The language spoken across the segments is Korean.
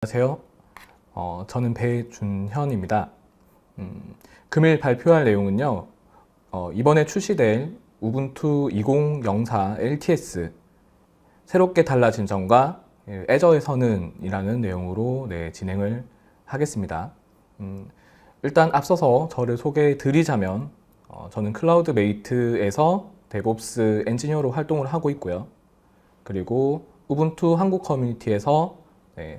안녕하세요. 저는 배준현입니다. 금일 발표할 내용은요, 이번에 출시될 우분투 20.04 LTS 새롭게 달라진 점과 애저에서는 이라는 내용으로 진행을 하겠습니다. 일단 앞서서 저를 소개해 드리자면 저는 클라우드메이트에서 데브옵스 엔지니어로 활동을 하고 있고요. 그리고 우분투 한국 커뮤니티에서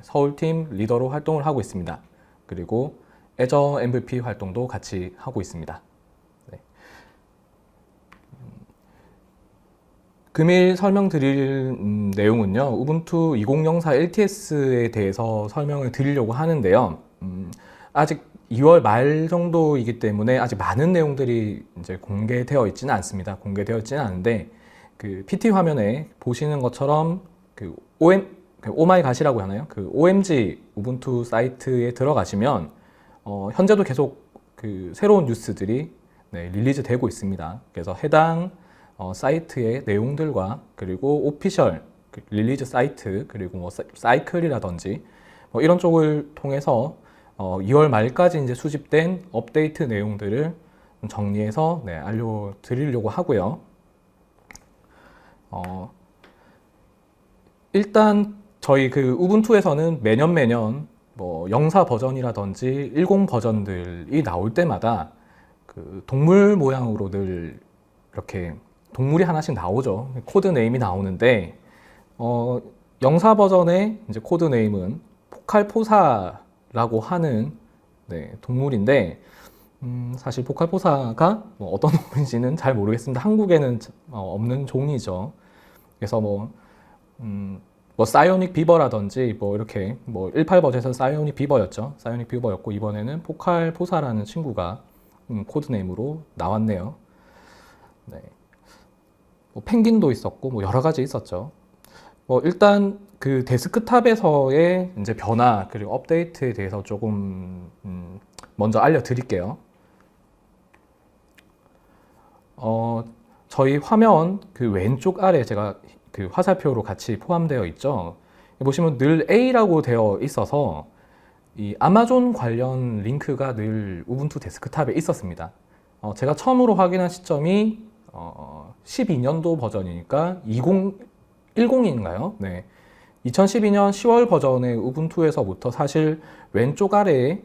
서울팀 리더로 활동을 하고 있습니다. 그리고 애저 MVP 활동도 같이 하고 있습니다. 금일 설명드릴 내용은요, 우분투 20.04 LTS에 대해서 설명을 드리려고 하는데요. 아직 2월 말 정도이기 때문에 아직 많은 내용들이 이제 공개되어 있지는 않습니다. 공개되어 있지는 않은데, 그 PT 화면에 보시는 것처럼 그 오마이갓이라고 하나요? 그 OMG 우분투 사이트에 들어가시면 현재도 계속 그 새로운 뉴스들이 릴리즈 되고 있습니다. 그래서 해당 사이트의 내용들과 그리고 오피셜 릴리즈 사이트 그리고 뭐 사이클이라든지 뭐 이런 쪽을 통해서 2월 말까지 이제 수집된 업데이트 내용들을 정리해서 알려드리려고 하고요. 일단 저희 그 우분투에서는 매년 뭐 04 버전이라든지 10 버전들이 나올 때마다 그 동물 모양으로 늘 이렇게 동물이 하나씩 나오죠. 코드 네임이 나오는데 04 버전의 이제 코드 네임은 포칼포사라고 하는 동물인데 사실 포칼포사가 뭐 어떤 동물인지는 잘 모르겠습니다. 한국에는 없는 종이죠. 그래서 뭐 사이오닉 비버라든지 뭐 이렇게 뭐 18 버전에서 사이오닉 비버였죠. 사이오닉 비버였고 이번에는 포칼포사라는 친구가 코드네임으로 나왔네요. 뭐 펭귄도 있었고 뭐 여러 가지 있었죠. 일단 그 데스크탑에서의 이제 변화 그리고 업데이트에 대해서 조금 먼저 알려드릴게요. 저희 화면 그 왼쪽 아래 제가 그 화살표로 같이 포함되어 있죠. 보시면 늘 A라고 되어 있어서 이 아마존 관련 링크가 늘 우분투 데스크탑에 있었습니다. 제가 처음으로 확인한 시점이 12년도 버전이니까 2010인가요? 네. 2012년 10월 버전의 우분투에서부터 사실 왼쪽 아래에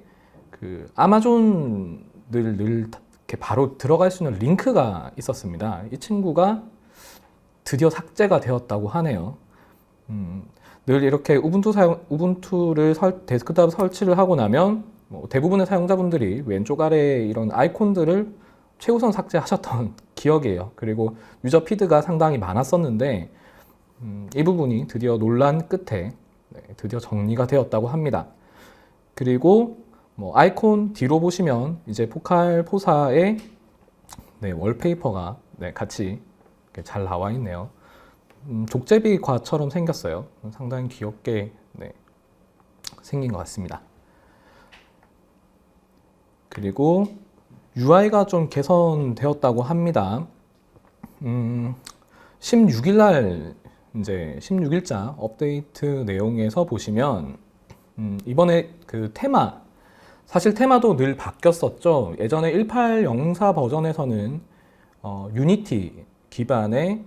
그 아마존 늘 이렇게 바로 들어갈 수 있는 링크가 있었습니다. 이 친구가 드디어 삭제가 되었다고 하네요. 늘 이렇게 우분투를 데스크탑 설치를 하고 나면 뭐 대부분의 사용자분들이 왼쪽 아래에 이런 아이콘들을 최우선 삭제하셨던 기억이에요. 그리고 유저 피드가 상당히 많았었는데 이 부분이 드디어 논란 끝에 드디어 정리가 되었다고 합니다. 그리고 뭐 아이콘 뒤로 보시면 이제 포칼포사의 월페이퍼가 같이 잘 나와 있네요. 족제비과처럼 생겼어요. 상당히 귀엽게 생긴 것 같습니다. 그리고 UI가 좀 개선되었다고 합니다. 16일 날 이제 16일자 업데이트 내용에서 보시면 이번에 그 테마 사실 테마도 늘 바뀌었었죠. 예전에 1804 버전에서는 유니티 기반의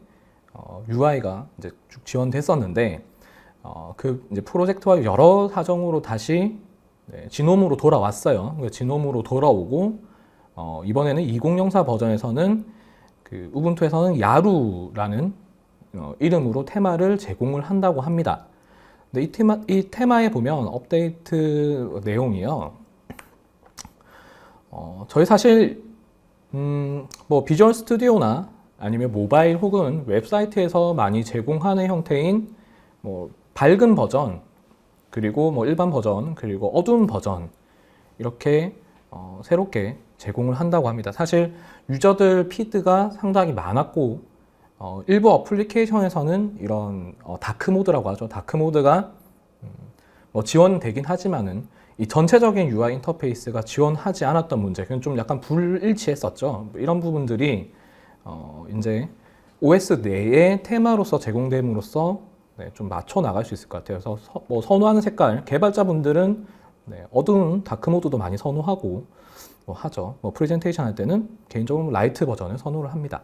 UI가 이제 쭉 지원됐었는데 그 이제 프로젝트와 여러 사정으로 다시 지놈으로 돌아왔어요. 그러니까 지놈으로 돌아오고 이번에는 2004 버전에서는 그 우분투에서는 야루라는 이름으로 테마를 제공을 한다고 합니다. 근데 이 테마에 보면 업데이트 내용이요. 저희 사실 뭐 비주얼 스튜디오나 아니면 모바일 혹은 웹사이트에서 많이 제공하는 형태인 뭐 밝은 버전 그리고 뭐 일반 버전 그리고 어두운 버전 이렇게 새롭게 제공을 한다고 합니다. 사실 유저들 피드가 상당히 많았고 일부 어플리케이션에서는 이런 다크 모드라고 하죠. 다크 모드가 뭐 지원되긴 하지만은 이 전체적인 UI 인터페이스가 지원하지 않았던 문제, 그건 좀 약간 불일치했었죠. 이런 부분들이 이제 OS 내의 테마로서 제공됨으로써 네, 좀 맞춰 나갈 수 있을 것 같아요. 그래서 뭐 선호하는 색깔, 개발자분들은 네, 어두운 다크 모드도 많이 선호하고 뭐 하죠. 뭐 프레젠테이션 할 때는 개인적으로 라이트 버전을 선호를 합니다.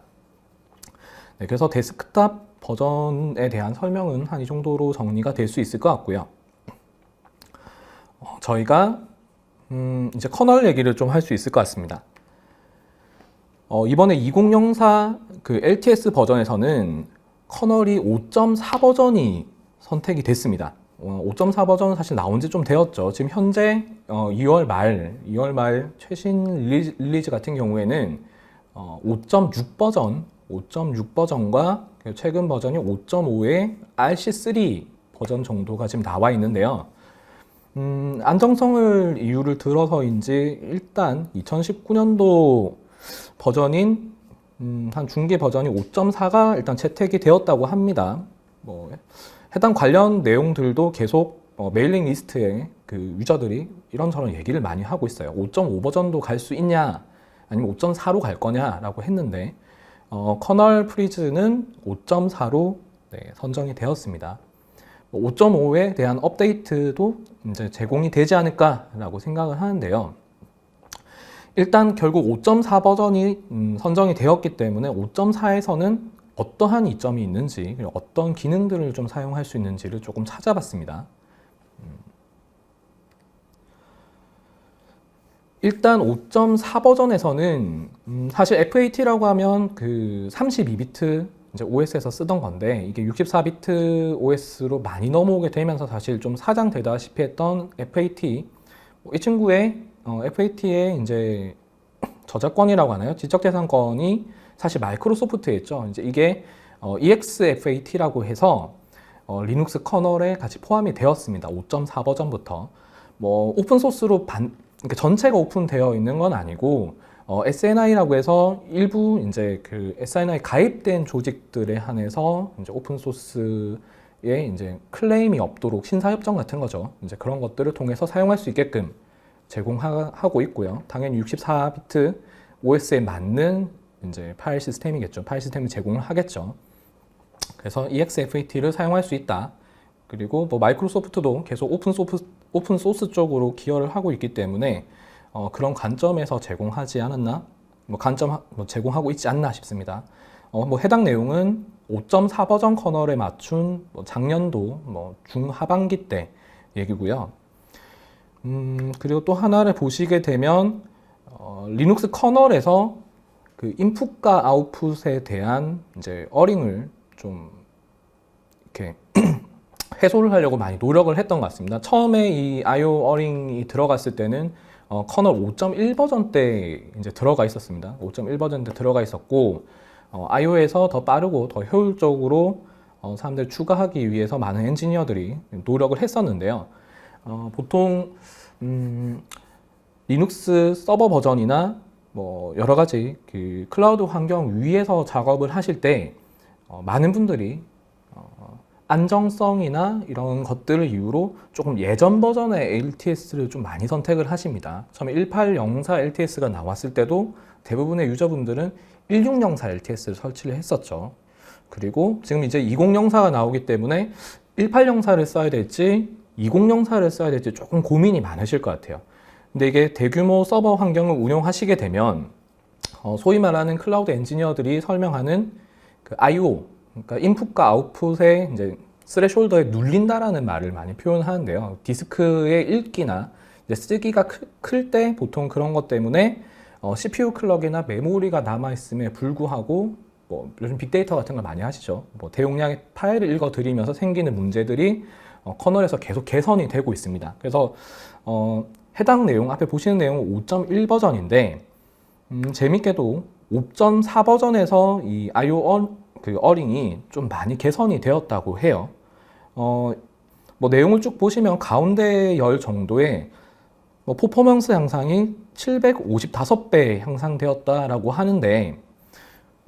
네, 그래서 데스크탑 버전에 대한 설명은 한 이 정도로 정리가 될 수 있을 것 같고요. 저희가 이제 커널 얘기를 좀 할 수 있을 것 같습니다. 이번에 2004 그 LTS 버전에서는 커널이 5.4 버전이 선택이 됐습니다. 5.4 버전은 사실 나온 지 좀 되었죠. 지금 현재 2월 말 최신 릴리즈 같은 경우에는 5.6 버전, 5.6 버전과 최근 버전이 5.5의 RC3 버전 정도가 지금 나와 있는데요. 안정성을 이유를 들어서인지 일단 2019년도 버전인 한 중계 버전이 5.4가 일단 채택이 되었다고 합니다. 뭐 해당 관련 내용들도 계속 메일링 리스트에 그 유저들이 이런저런 얘기를 많이 하고 있어요. 5.5 버전도 갈 수 있냐, 아니면 5.4로 갈 거냐라고 했는데 커널 프리즈는 5.4로 선정이 되었습니다. 5.5에 대한 업데이트도 이제 제공이 되지 않을까라고 생각을 하는데요. 일단 결국 5.4 버전이 선정이 되었기 때문에 5.4에서는 어떠한 이점이 있는지, 어떤 기능들을 좀 사용할 수 있는지를 조금 찾아봤습니다. 일단 5.4 버전에서는 사실 FAT라고 하면 그 32비트 이제 OS에서 쓰던 건데 이게 64비트 OS로 많이 넘어오게 되면서 사실 좀 사장되다시피 했던 FAT, 이 친구의 FAT의 이제 저작권이라고 하나요? 지적재산권이 사실 마이크로소프트에 있죠. 이제 이게 EXFAT라고 해서 리눅스 커널에 같이 포함이 되었습니다. 5.4 버전부터 뭐 오픈 소스로 그러니까 전체가 오픈되어 있는 건 아니고 SNI라고 해서 일부 이제 그 SNI 가입된 조직들에 한해서 이제 오픈 소스에 이제 클레임이 없도록 신사협정 같은 거죠. 이제 그런 것들을 통해서 사용할 수 있게끔 제공하고 있고요. 당연히 64비트 OS에 맞는 이제 파일 시스템이겠죠. 파일 시스템을 제공을 하겠죠. 그래서 EXFAT를 사용할 수 있다. 그리고 뭐 마이크로소프트도 계속 오픈 소스 쪽으로 기여를 하고 있기 때문에 그런 관점에서 제공하지 않았나? 제공하고 있지 않나 싶습니다. 뭐 해당 내용은 5.4 버전 커널에 맞춘 작년도 중하반기 때 얘기고요. 그리고 또 하나를 보시게 되면 리눅스 커널에서 그 인풋과 아웃풋에 대한 이제 어링을 좀 이렇게 해소를 하려고 많이 노력을 했던 것 같습니다. 처음에 이 IO 어링이 들어갔을 때는 커널 5.1 버전 때 이제 들어가 있었습니다. 5.1 버전 때 들어가 있었고 IO에서 더 빠르고 더 효율적으로 사람들 추가하기 위해서 많은 엔지니어들이 노력을 했었는데요. 보통 리눅스 서버 버전이나 뭐 여러 가지 그 클라우드 환경 위에서 작업을 하실 때 많은 분들이 안정성이나 이런 것들을 이유로 조금 예전 버전의 LTS를 좀 많이 선택을 하십니다. 처음에 1804 LTS가 나왔을 때도 대부분의 유저분들은 1604 LTS를 설치를 했었죠. 그리고 지금 이제 2004가 나오기 때문에 1804를 써야 될지 2004를 써야 될지 조금 고민이 많으실 것 같아요. 근데 이게 대규모 서버 환경을 운영하시게 되면 소위 말하는 클라우드 엔지니어들이 설명하는 그 IO, 그러니까 인풋과 아웃풋에 이제 스레숄더에 눌린다라는 말을 많이 표현하는데요. 디스크의 읽기나 이제 쓰기가 클 때 보통 그런 것 때문에 CPU 클럭이나 메모리가 남아있음에 불구하고 뭐 요즘 빅데이터 같은 걸 많이 하시죠. 뭐 대용량의 파일을 읽어드리면서 생기는 문제들이 커널에서 계속 개선이 되고 있습니다. 그래서 해당 내용, 앞에 보시는 내용은 5.1 버전인데 재밌게도 5.4 버전에서 이 IO 그 어링이 좀 많이 개선이 되었다고 해요. 뭐 내용을 쭉 보시면 가운데 열 정도의 뭐 퍼포먼스 향상이 755배 향상되었다라고 하는데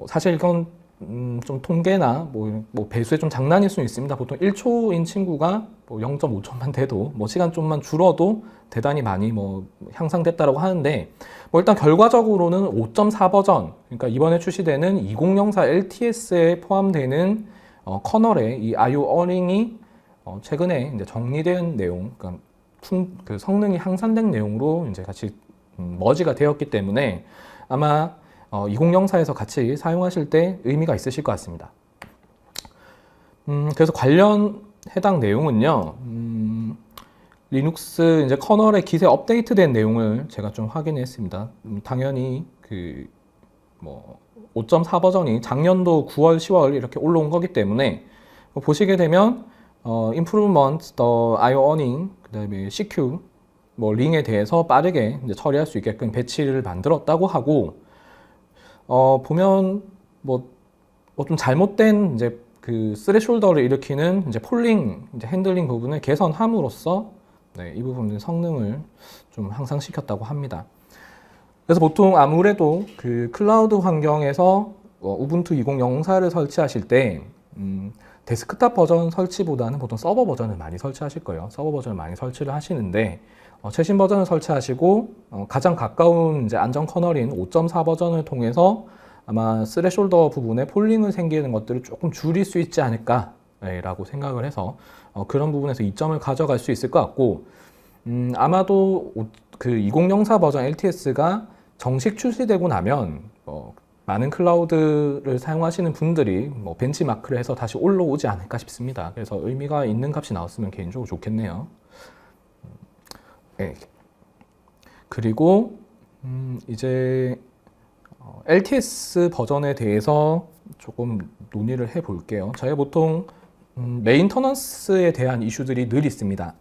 사실 이건 좀 통계나 뭐 배수에 좀 장난일 수는 있습니다. 보통 1초인 친구가 뭐 0.5초만 돼도 뭐 시간 좀만 줄어도 대단히 많이 뭐 향상됐다라고 하는데 뭐 일단 결과적으로는 5.4 버전, 그러니까 이번에 출시되는 2004 LTS에 포함되는 커널의 이 IO 어닝이 최근에 이제 정리된 내용, 그러니까 그 성능이 향상된 내용으로 이제 같이 머지가 되었기 때문에 아마 2004에서 같이 사용하실 때 의미가 있으실 것 같습니다. 그래서 관련 해당 내용은요, 리눅스 이제 커널의 기세 업데이트된 내용을 제가 좀 확인했습니다. 당연히 그 뭐 5.4 버전이 작년도 9월, 10월 이렇게 올라온 거기 때문에 보시게 되면 improvement, the IO earning, 그다음에 CQ, 뭐 링에 대해서 빠르게 이제 처리할 수 있게끔 배치를 만들었다고 하고 보면 뭐 좀 잘못된 이제 그 스레숄더를 일으키는 이제 폴링, 이제 핸들링 부분을 개선함으로써 네, 이 부분의 성능을 좀 향상시켰다고 합니다. 그래서 보통 아무래도 그 클라우드 환경에서 우분투 2004를 설치하실 때 데스크탑 버전 설치보다는 보통 서버 버전을 많이 설치하실 거예요. 서버 버전을 많이 설치를 하시는데 최신 버전을 설치하시고 가장 가까운 이제 안전 커널인 5.4 버전을 통해서 아마 스레숄더 부분에 폴링을 생기는 것들을 조금 줄일 수 있지 않을까라고 생각을 해서 그런 부분에서 이점을 가져갈 수 있을 것 같고 아마도 그 2004 버전 LTS가 정식 출시되고 나면 많은 클라우드를 사용하시는 분들이 벤치마크를 해서 다시 올라오지 않을까 싶습니다. 그래서 의미가 있는 값이 나왔으면 개인적으로 좋겠네요. 네. 그리고 이제 LTS 버전에 대해서 조금 논의를 해 볼게요. 저희가 보통 메인터넌스에 대한 이슈들이 늘 있습니다.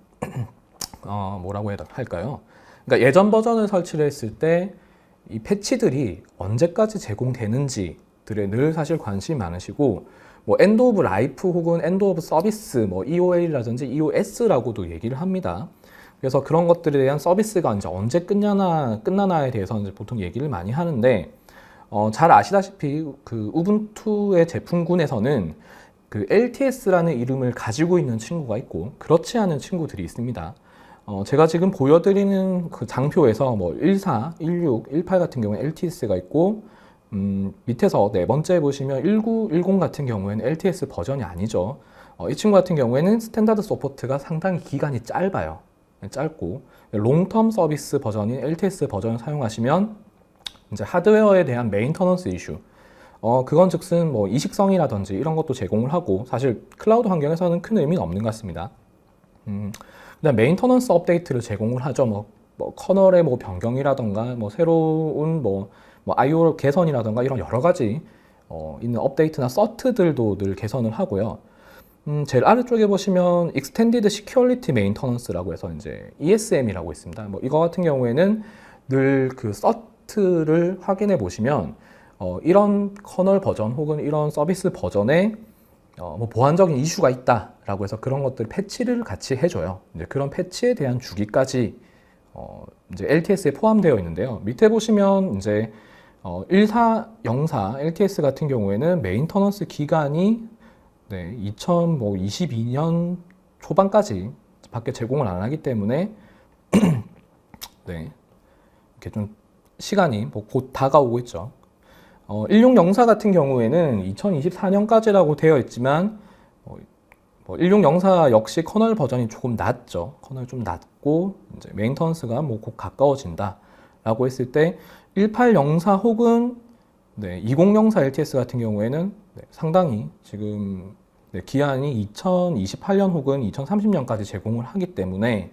뭐라고 해야 할까요? 그러니까 예전 버전을 설치를 했을 때 이 패치들이 언제까지 제공되는지들에 늘 사실 관심이 많으시고 뭐 엔드 오브 라이프 혹은 엔드 오브 서비스 뭐 EOL이라든지 EOS라고도 얘기를 합니다. 그래서 그런 것들에 대한 서비스가 이제 언제 끝나나에 대해서 이제 보통 얘기를 많이 하는데 잘 아시다시피 그 우분투의 제품군에서는 그 LTS라는 이름을 가지고 있는 친구가 있고 그렇지 않은 친구들이 있습니다. 제가 지금 보여드리는 그 장표에서 뭐 14, 16, 18 같은 경우에 LTS가 있고 밑에서 네 번째 보시면 19, 10 같은 경우에는 LTS 버전이 아니죠. 이 친구 같은 경우에는 스탠다드 서포트가 상당히 기간이 짧아요. 짧고 롱텀 서비스 버전인 LTS 버전을 사용하시면 이제 하드웨어에 대한 메인터넌스 이슈 그건 즉슨 뭐 이식성이라든지 이런 것도 제공을 하고 사실 클라우드 환경에서는 큰 의미는 없는 것 같습니다. 그다음 메인터넌스 업데이트를 제공을 하죠. 뭐 커널의 뭐 변경이라던가 뭐 새로운 뭐 IO 개선이라던가 이런 여러 가지 있는 업데이트나 서트들도 늘 개선을 하고요. 제일 아래쪽에 보시면 Extended Security Maintenance라고 해서 이제 ESM이라고 있습니다. 뭐 이거 같은 경우에는 늘 그 서트를 확인해 보시면 이런 커널 버전 혹은 이런 서비스 버전에 뭐 보안적인 이슈가 있다라고 해서 그런 것들 패치를 같이 해줘요. 이제 그런 패치에 대한 주기까지 이제 LTS에 포함되어 있는데요. 밑에 보시면 이제 1404 LTS 같은 경우에는 메인터넌스 기간이 네, 2022년 초반까지 밖에 제공을 안 하기 때문에 네, 이렇게 좀 시간이 뭐 곧 다가오고 있죠. 1604 같은 경우에는 2024년까지라고 되어 있지만 1604 역시 커널 버전이 조금 낮죠. 커널 좀 낮고 이제 메인터넌스가 뭐 곧 가까워진다라고 했을 때 1804 혹은 네, 2004 LTS 같은 경우에는 네, 상당히 지금 네, 기한이 2028년 혹은 2030년까지 제공을 하기 때문에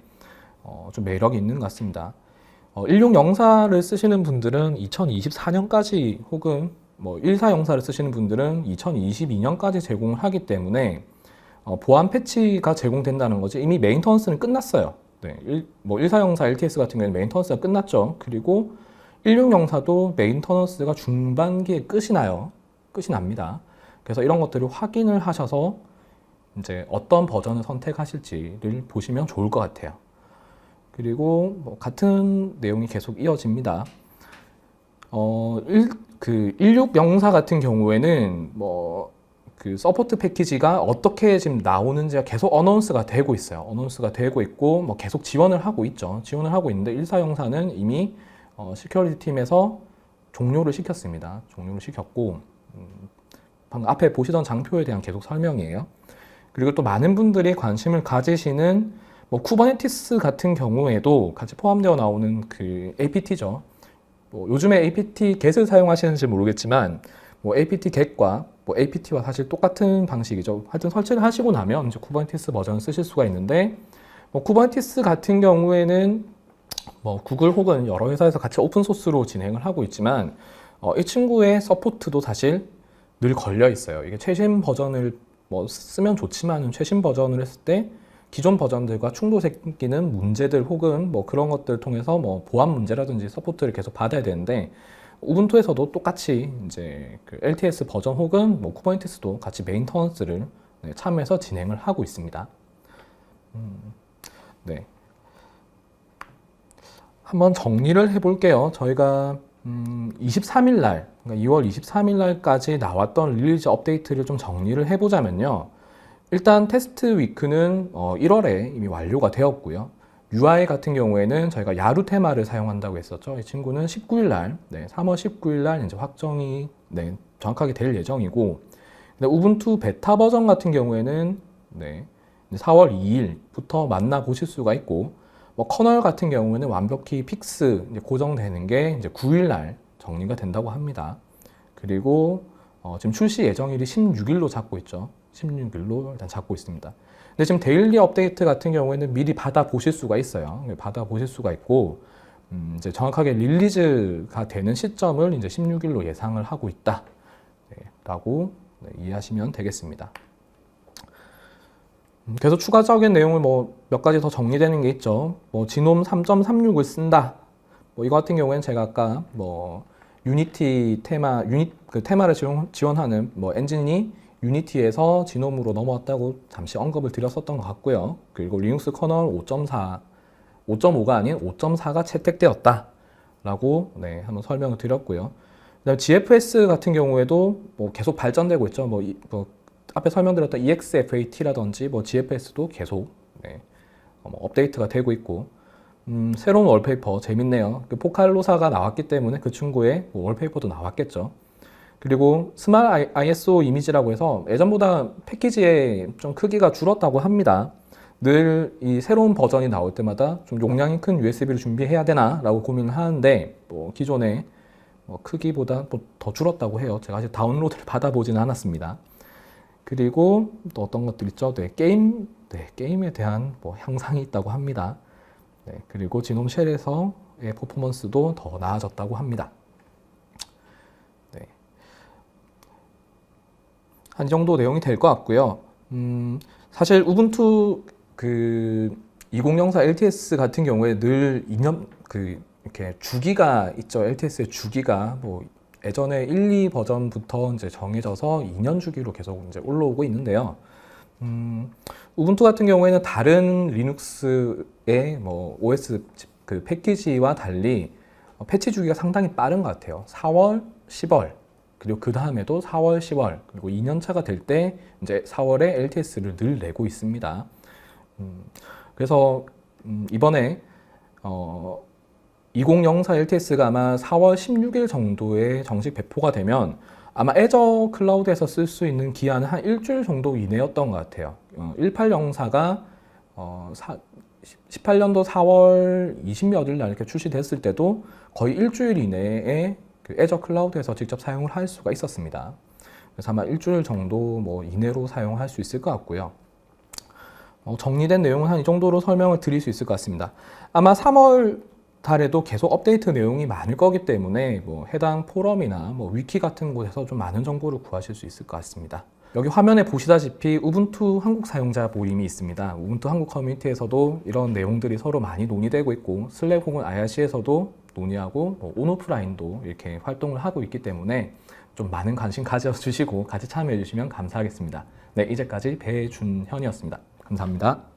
좀 매력이 있는 것 같습니다. 1604를 쓰시는 분들은 2024년까지 혹은 뭐 1404를 쓰시는 분들은 2022년까지 제공을 하기 때문에 보안 패치가 제공된다는 거지 이미 메인터넌스는 끝났어요. 네, 뭐 1404 LTS 같은 경우는 메인터넌스가 끝났죠. 그리고 1604도 메인터넌스가 중반기에 끝이 나요. 끝이 납니다. 그래서 이런 것들을 확인을 하셔서 이제 어떤 버전을 선택하실지를 보시면 좋을 것 같아요. 그리고 뭐 같은 내용이 계속 이어집니다. 그 1604 같은 경우에는 뭐 그 서포트 패키지가 어떻게 지금 나오는지가 계속 어나운스가 되고 있어요. 어나운스가 되고 있고 뭐 계속 지원을 하고 있죠. 지원을 하고 있는데 1404는 이미 시큐리티 팀에서 종료를 시켰습니다. 종료를 시켰고 방금 앞에 보시던 장표에 대한 계속 설명이에요. 그리고 또 많은 분들이 관심을 가지시는 뭐 쿠버네티스 같은 경우에도 같이 포함되어 나오는 그 APT죠. 뭐 요즘에 APT get을 사용하시는지 모르겠지만 뭐 APT get과 뭐 APT와 사실 똑같은 방식이죠. 하여튼 설치를 하시고 나면 이제 쿠버네티스 버전을 쓰실 수가 있는데 뭐 쿠버네티스 같은 경우에는 뭐 구글 혹은 여러 회사에서 같이 오픈 소스로 진행을 하고 있지만 이 친구의 서포트도 사실 늘 걸려 있어요. 이게 최신 버전을 뭐 쓰면 좋지만 최신 버전을 했을 때 기존 버전들과 충돌 생기는 문제들 혹은 뭐 그런 것들을 통해서 뭐 보안 문제라든지 서포트를 계속 받아야 되는데 우분투에서도 똑같이 이제 그 LTS 버전 혹은 뭐 쿠버네티스도 같이 메인터넌스를 참여해서 진행을 하고 있습니다. 네. 한번 정리를 해볼게요. 저희가 23일 날, 그러니까 2월 23일 날까지 나왔던 릴리즈 업데이트를 좀 정리를 해보자면요. 일단 테스트 위크는 1월에 이미 완료가 되었고요. UI 같은 경우에는 저희가 야루 테마를 사용한다고 했었죠. 이 친구는 19일 날, 3월 19일 날 이제 확정이 정확하게 될 예정이고, 우분투 베타 버전 같은 경우에는 4월 2일부터 만나보실 수가 있고, 뭐 커널 같은 경우에는 완벽히 픽스 고정되는 게 이제 9일 날 정리가 된다고 합니다. 그리고 지금 출시 예정일이 16일로 잡고 있죠. 16일로 일단 잡고 있습니다. 근데 지금 데일리 업데이트 같은 경우에는 미리 받아 보실 수가 있어요. 받아 보실 수가 있고 이제 정확하게 릴리즈가 되는 시점을 이제 16일로 예상을 하고 있다. 라고 이해하시면 되겠습니다. 그래서 추가적인 내용을 뭐 몇 가지 더 정리되는 게 있죠. 뭐 지놈 3.36을 쓴다. 뭐 이거 같은 경우에는 제가 아까 뭐 유니티 테마 그 테마를 지원하는 뭐 엔진이 유니티에서 지놈으로 넘어왔다고 잠시 언급을 드렸었던 것 같고요. 그리고 리눅스 커널 5.5가 아닌 5.4가 채택되었다라고 한번 설명을 드렸고요. 그다음 GFS 같은 경우에도 뭐 계속 발전되고 있죠. 뭐 앞에 설명드렸던 EXFAT라든지 뭐 GFS도 계속 업데이트가 되고 있고 새로운 월페이퍼 재밌네요. 그 포칼로사가 나왔기 때문에 그 친구의 월페이퍼도 나왔겠죠. 그리고 스마트 ISO 이미지라고 해서 예전보다 패키지의 좀 크기가 줄었다고 합니다. 늘 이 새로운 버전이 나올 때마다 좀 용량이 큰 USB를 준비해야 되나 라고 고민을 하는데 뭐 기존의 크기보다 더 줄었다고 해요. 제가 아직 다운로드를 받아보지는 않았습니다. 그리고 또 어떤 것들 있죠? 게임에 대한 뭐 향상이 있다고 합니다. 그리고 지놈 쉘에서의 퍼포먼스도 더 나아졌다고 합니다. 한 정도 내용이 될 것 같고요. 사실 우분투 그 2004 LTS 같은 경우에 늘 2년 이렇게 주기가 있죠. LTS의 주기가 뭐 예전에 1, 2 버전부터 이제 정해져서 2년 주기로 계속 이제 올라오고 있는데요. 우분투 같은 경우에는 다른 리눅스의 뭐 OS 그 패키지와 달리 패치 주기가 상당히 빠른 것 같아요. 4월, 10월, 그리고 그 다음에도 4월, 10월, 그리고 2년차가 될 때 이제 4월에 LTS를 늘 내고 있습니다. 그래서 이번에 2004 LTS가 아마 4월 16일 정도에 정식 배포가 되면 아마 애저 클라우드에서 쓸 수 있는 기한은 한 일주일 정도 이내였던 것 같아요. 1804가 18년도 4월 20몇일 날 이렇게 출시됐을 때도 거의 일주일 이내에 그 애저 클라우드에서 직접 사용을 할 수가 있었습니다. 그래서 아마 일주일 정도 뭐 이내로 사용할 수 있을 것 같고요. 정리된 내용은 한 이 정도로 설명을 드릴 수 있을 것 같습니다. 아마 3월 달에도 계속 업데이트 내용이 많을 거기 때문에 뭐 해당 포럼이나 뭐 위키 같은 곳에서 좀 많은 정보를 구하실 수 있을 것 같습니다. 여기 화면에 보시다시피 우분투 한국 사용자 모임이 있습니다. 우분투 한국 커뮤니티에서도 이런 내용들이 서로 많이 논의되고 있고 슬랙 혹은 IRC에서도 논의하고 뭐 온오프라인도 이렇게 활동을 하고 있기 때문에 좀 많은 관심 가져주시고 같이 참여해 주시면 감사하겠습니다. 네, 이제까지 배준현이었습니다. 감사합니다.